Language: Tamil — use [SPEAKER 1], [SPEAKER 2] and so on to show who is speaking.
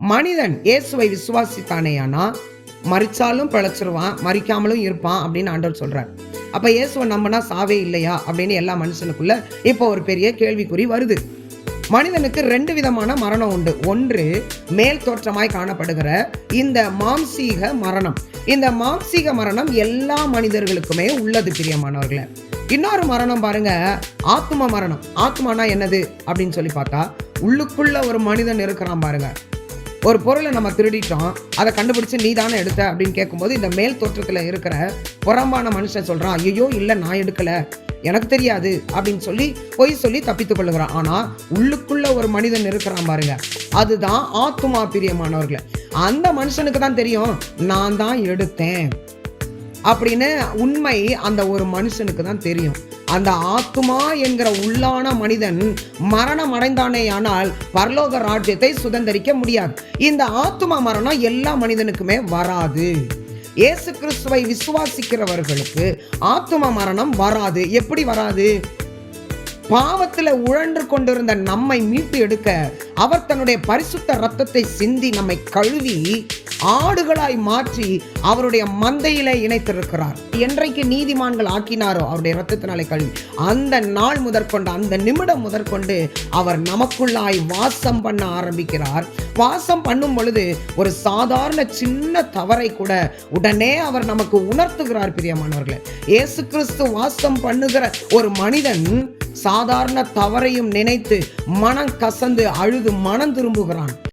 [SPEAKER 1] மனிதன் இயேசுவை விசுவாசித்தானேயானா மரிச்சாலும் பிழைச்சிருவான், மரிக்காமலும் இருப்பான் அப்படின்னு ஆண்டவர் சொல்றார். அப்ப இயேசுவை நம்பினா சாவே இல்லையா அப்படின்னு எல்லா மனுஷனுக்குள்ள இப்போ ஒரு பெரிய கேள்விக்குறி வருது. மனிதனுக்கு 2 விதமான மரணம் உண்டு. ஒன்று மேல் தோற்றமாய் காணப்படுகிற இந்த மாம்சீக மரணம். இந்த மாம்சீக மரணம் எல்லா மனிதர்களுக்குமே உள்ளது பிரியமானவர்களே. இன்னொரு மரணம் பாருங்க, ஆத்ம மரணம். ஆத்மானா என்னது அப்படின்னு சொல்லி பார்த்தா, உள்ளுக்குள்ள ஒரு மனிதன் இருக்கிறான் பாருங்க. ஒரு பொருளை நம்ம திருடிட்டோம், அதை கண்டுபிடிச்சு நீ தானே எடுத்த அப்படின்னு கேட்கும்போது இந்த மேல் தோற்றத்தில் இருக்கிற புறம்பான மனுஷன் சொல்றான், ஐயோ இல்லை நான் எடுக்கல, எனக்கு தெரியாது அப்படின்னு சொல்லி பொய் சொல்லி தப்பித்துக் கொள்ளுகிறான். ஆனா உள்ளுக்குள்ள ஒரு மனிதன் இருக்கிறான் பாருங்க, அதுதான் ஆத்துமா பிரியமானவர்களே. அந்த மனுஷனுக்கு தான் தெரியும் நான் தான் எடுத்தேன் அப்படின்னு. உண்மை அந்த ஒரு மனுஷனுக்கு தான் தெரியும். அந்த ஆத்துமா என்கிற உள்ளான மனிதன் மரணம் அடைந்தானேயானால் பரலோக ராஜ்யத்தை சுதந்தரிக்க முடியாது. இந்த ஆத்துமா மரணம் எல்லா மனிதனுக்குமே வராது. இயேசு கிறிஸ்துவை விசுவாசிக்கிறவர்களுக்கு ஆத்தும மரணம் வராது. எப்படி வராது? பாவத்துல உழன்று கொண்டிருந்த நம்மை மீட்டு எடுக்க அவர் தன்னுடைய பரிசுத்த ரத்தத்தை சிந்தி நம்மை கழுவி ஆடுகளாய் மாற்றி அவருடைய மந்தையில இணைத்திருக்கிறார். என்றைக்கு நீதிமான்கள் ஆக்கினாரோ அவருடைய ரத்தத்தினாலே கழுவி, அந்த நாள் முதற்கொண்டு, அந்த நிமிடம் முதற்கொண்டு அவர் நமக்குள்ளாய் வாசம் பண்ண ஆரம்பிக்கிறார். வாசம் பண்ணும் பொழுது ஒரு சாதாரண சின்ன தவறை கூட உடனே அவர் நமக்கு உணர்த்துகிறார் பிரியமானவர்களே. இயேசு கிறிஸ்து வாசம் பண்ணுகிற ஒரு மனிதன் சாதாரண தவறையும் நினைத்து மனம் கசந்து அழுது மனம் திரும்புகிறான்.